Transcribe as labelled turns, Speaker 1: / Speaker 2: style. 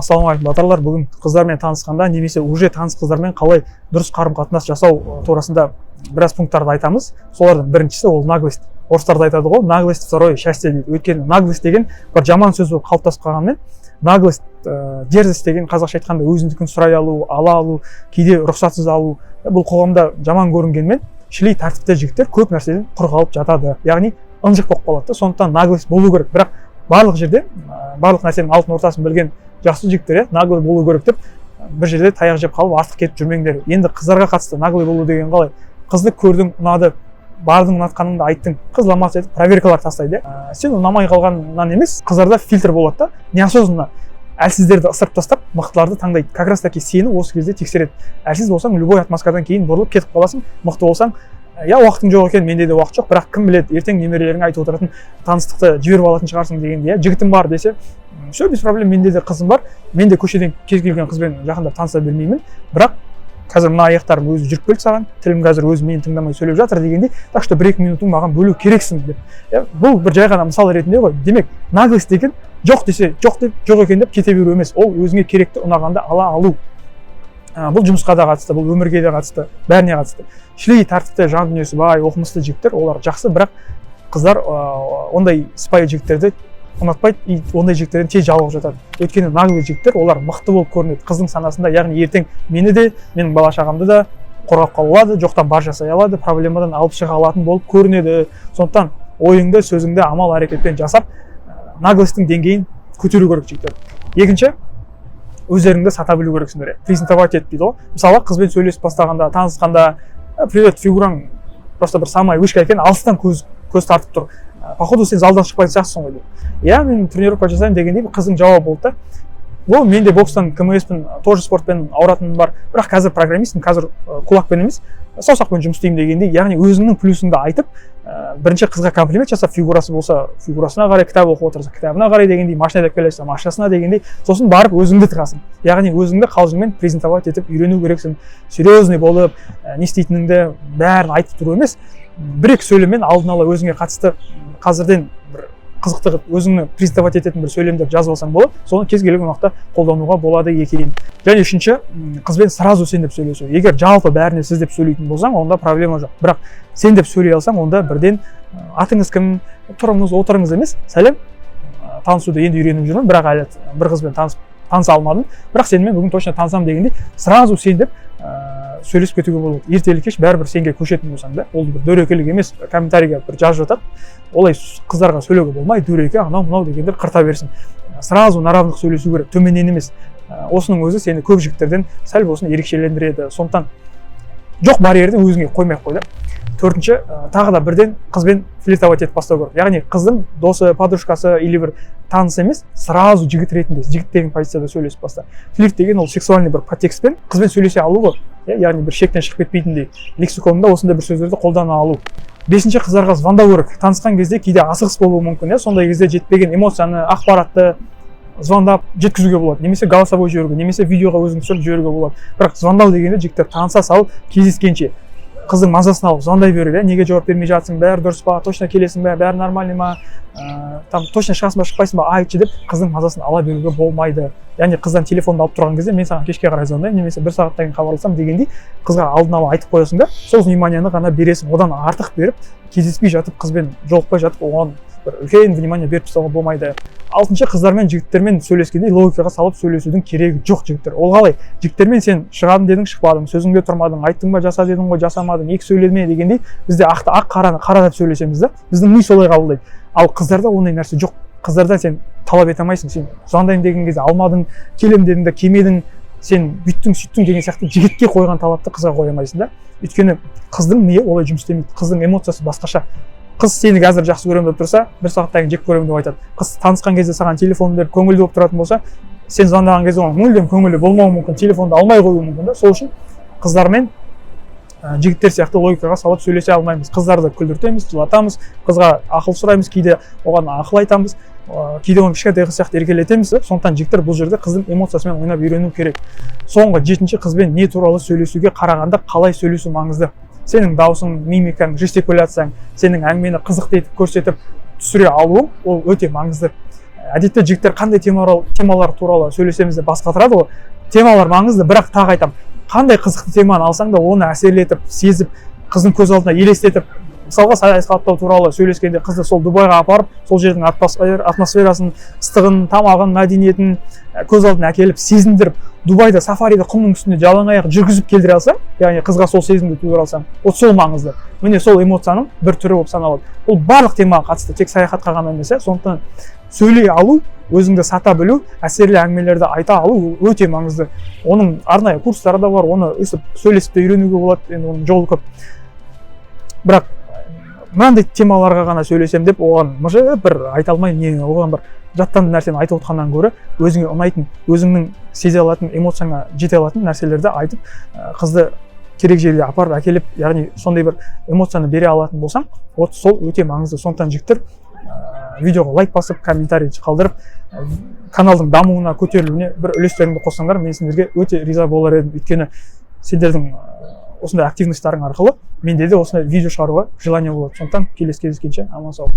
Speaker 1: Ассалаумағалейкум батырлар, бүгін қыздармен танысқанда немесе уже таныс қыздармен қалай дұрыс қарым-қатынас жасау турасында біраз пункттарды айтамыз. Солардың біріншісі ол наглость. Орыстарда айтады ғой, наглость второе счастье дейді. Өйткені наглость деген бір жаман сөз болып қалыптасып қалғанмен, наглость, дерзость деген қазақша айтқанда өзіндікін сұрай алу, ала алу, кейде рұқсатсыз алу, бұл қоғамда жаман көрінгенмен, шілей тәртіпті жігіттер көп нәрседен құр қалып жатады. Яғни ынжық болып қалады. Сондықтан наглость болу керек. Бірақ барлық жерде, барлық нәрсенің алтын ортасын білген жақсы жігіттер, наглый болу керек деп бір жерде таяқ жеп қалып артық кетіп жүрмеңдер. Енді қыздарға қатысты наглый болу деген қалай? Қызды көрдің, ұнады, бардың ұнатқаныңды айттың, қыз ламас етіп проверкалар тастайды. Сен ұнамай қалғаннан емес, қыздарда фильтр болады да, неосознанно әлсіздерді ысырып тастап, мықтыларды таңдайды. Как раз таки сені осы кезде тексереді. Әлсіз болсаң, любой отмазкадан кейін бұрылып кетіп қаласың, мықты болсаң, я уақытың жоқ екен, менде де уақыт жоқ, бірақ кім біледі, ертең немерелеріңе айтып отыратын таныстықты жіберіп алатын шығарсың дегенде, жігітім бар десе, все, без проблем, менде де қызым бар, мен де көшеден кез келген қызбен жақындап таныса бермеймін, бірақ қазір мына аяқтарым өзі жүріп келді саған, тілім қазір өзі мені тыңдамай сөйлеп жатыр дегенде, так что 1-2 минутың маған бөлу керексің деп. Бұл бір жай ғана мысал ретінде ғой. Демек, наглость деген жоқ десе жоқ деп, жоқ екен деп кете беру емес. Ол өзіңе керекті ұнағанды ала алу. Бұл жұмысқа да қатысты, бұл өмірге де қатысты, бәріне қатысты. Шілей тәртіпті, жан дүниесі бай, оқымысты жігіттер, олар жақсы, бірақ қыздар ондай сыпайы жігіттерді ұнатпайды, и ондай жігіттерден тез жалығып жатады. Өйткені наглый жігіттер, олар мықты болып көрінеді қыздың санасында, яғни ертең мені де, менің бала шағамды да қорғап қала алады, жоқтан бар жасай алады, проблемадан алып шыға алатын болып көрінеді. Сондықтан ойыңды, сөзіңді амал әрекетпен жасап, наглостың деңгейін көтеру керек жігіттер. Екінші, өздеріңді сата білу керексіңдер. Презентовать ет дейді ғой. Мысалы, қызбен сөйлесіп бастағанда, танысқанда, привет, фигураң просто бір самая вышка екен, алыстан көз тартып тұр. Походу сен залдан шықпайтын сияқтысың ғой деп. Я мен тренировка жасаймын дегенде қыздың жауабы болды да. Ол мен де бокстан, КМСпен, тоже спортпен ауыратыным бар. Бірақ қазір программистпін, қазір кулакпен емес, саусақпен жұмыс істеймін дегенде, яғни өзіңнің плюсыңды айтып, бірінші қызға комплимент жасап, фигурасы болса, фигурасына қарай, кітап оқып отырса, кітабына қарай дегендей, машина айдап келе жатса, машинасына дегендей, сосын барып өзіңді тығасың. Яғни өзіңді қалжыңмен презентовать етіп үйрену керексің. Серьезный болып, не істейтініңді бәрін айтып тұру емес, бір-екі сөйлеммен алдын ала өзіңе қатысты қазірден бір қызықты өзіңді презентовать ететін бір сөйлемдер жазып алсаң болады, соны кез келген уақытта қолдануға болады екен. Және үшінші, қызбен сразу сен деп сөйлесу. Егер жалпы бәріне сіз деп сөйлейтін болсаң, онда проблема жоқ. Бірақ сен деп сөйлей алсаң, онда бірден атыңыз кім, тұрыңыз, отырыңыз емес, сәлем, танысуды енді үйреніп жүрмін, бірақ әлі бір қызбен таныса алмадым, бірақ сенімен бүгін точно танысам дегенде, сразу сен деп сөйлесіп кетуге болады. Ертелі-кеш бәрібір сенге көшетін болсаң да, ол бір дөрекілік емес, комментарийге бір жазып жатады. Олай қыздарға сөйлеуге болмай, дөрекі, анау дегендер қырта берсін. Сразу наравных сөйлесу керек, төменнен емес. Осының өзі сені көп жігіттерден сәл болсын ерекшелендіреді. Сондықтан жоқ барьерді өзіңе қоймай қой да. Төртінші, тағы да бірден қызбен флиртовать етіп бастау керек. Яғни қыздың досы, подружкасы или бір таныс емес, сразу жігіт ретінде, жігіт деген позицияда сөйлесіп баста. Флирт деген ол сексуальный бір подтекстпен қызбен сөйлесе алу ғой. Яғни бір шектен шығып кетпейтіндей лексиконында осындай бір сөздерді қолдана алу. Бесінші, қыздарға звондау керек. Танысқан кезде кейде асығыс болуы мүмкін, сондай кезде жетпеген эмоцияны, ақпаратты звондап жеткізуге болады. Немесе голосовой жіберуге, немесе видеоға өзің түсіріп жіберуге болады. Бірақ звондау дегенде жігіттер таныса салып кездескенше қыздың мазасын алып звондай береді, неге жауап бермей жатсың, бәрі дұрыс па, точно келесің бе, бәрі нормальный ма, там точно шығасың ба, шықпайсың ба, айтшы деп қыздың мазасын ала беруге болмайды. Яғни қыздан телефонды алып тұрған кезде мен саған кешке қарай звондаймын, немесе бір сағаттан кейін хабарласам дегендей қызға алдын ала айтып қоясың да, сол вниманияны ғана бересің. Одан артық беріп, кездеспей жатып, қызбен жолықпай жатып, оған бір үлкен внимание беріп тастауға болмайды. Алтыншы, қыздармен, жігіттермен сөйлескенде логикаға салып сөйлесудің керегі жоқ жігіттер. Ол қалай? Жігіттермен сен шығадың дедің, шықпадың, сөзіңде тұрмадың, айттың ба, жаса дедің ғой, жасамадың, екі сөйлеме дегендей, бізде ақ қараны қара деп сөйлесеміз да. Біздің ми солай қабылдайды. Ал қыздарда ондай нәрсе жоқ. Қыздардан сен талап ете алмайсың. Сен звондаймын деген кезде алмадың, келем дедің де келмедің, сен бүйттің, сөйттің деген сияқты жігітке қойған талапты қызға қоя алмайсың да. Өйткені қыздың миы олай жұмыс істемейді. Қыздың эмоциясы басқаша. Қыз сені қазір жақсы көремін деп тұрса, бір сағаттан кейін жек көремін деп айтады. Қыз танысқан кезде саған телефон беріп көңілді болып тұратын болса, сен звондаған кезде оған мүлдем көңілді болмауы мүмкін, телефонды алмай қоюы мүмкін да. Сол үшін қыздармен жігіттер сияқты логикаға салып сөйлесе алмаймыз. Қыздарды күлдіртеміз, жылатамыз, қызға ақыл сұраймыз, кейде оған ақыл айтамыз, кейде оны кішкентай қыз сияқты еркелетеміз. Сондықтан жігіттер бұл жерде қыздың эмоциясымен ойнап үйрену керек. Соңғы жетінші, қызбен не туралы сөйлесуге қарағанда қалай сөйлесу маңызды. Сенің даусың, мимикаң, жестикуляцияң, сенің әңгімені қызықты етіп көрсетіп түсіре алуың ол өте маңызды. әдетте жігіттер қандай темалар туралы сөйлесеміз деп бас қатырады ғой. Темалар маңызды, бірақ тағы айтамын, қандай қызықты теманы алсаң да оны әсерлетіп, сезіп, қыздың көз алдына елестетіп, мысалға саяхаттау туралы сөйлескенде қызды сол Дубайға апарып, сол жердің атмосферасын, ыстығын, тамағын, мәдениетін көз алдына әкеліп, сезіндіріп, Дубайда сафарида құмның үстінде жалаң аяқ жүргізіп келдіре алсаң, яғни қызға сол сезімді тудыра алсаң, вот сол маңызды. Міне сол эмоцияның бір түрі болып саналады. Бұл барлық темаға қатысты, тек саяхатқа ғана емес. Сондықтан сөйлей алу, өзіңді сата білу, әсерлі әңгімелерді айта алу өте маңызды. Оның арнайы курстары да бар, оны өстіп сөйлесіп те үйренуге болады, енді оның жолы көп. Бірақ мынандай темаларға ғана сөйлесем деп, оған бір айта алмаймын, оған бір жаттанды нәрсені айтып отқаннан гөрі өзіңе ұнайтын, өзіңнің сезе алатын, эмоцияңа жете алатын нәрселерді айтып, қызды керек жерге апарып әкеліп, яғни сондай бір эмоцияны бере алатын болсаң, вот сол өте маңызды. Сондықтан жігіттер видеоға лайк басып, комментарий қалдырып, каналдың дамуына, көтерілуіне бір үлестеріңді қоссаңдар, мен сендерге өте риза болар едім. Өйткені сендердің осындай активностьтарың арқылы менде де осындай видео шығаруға желание болады. Сондықтан келесі кездескенше аман сау.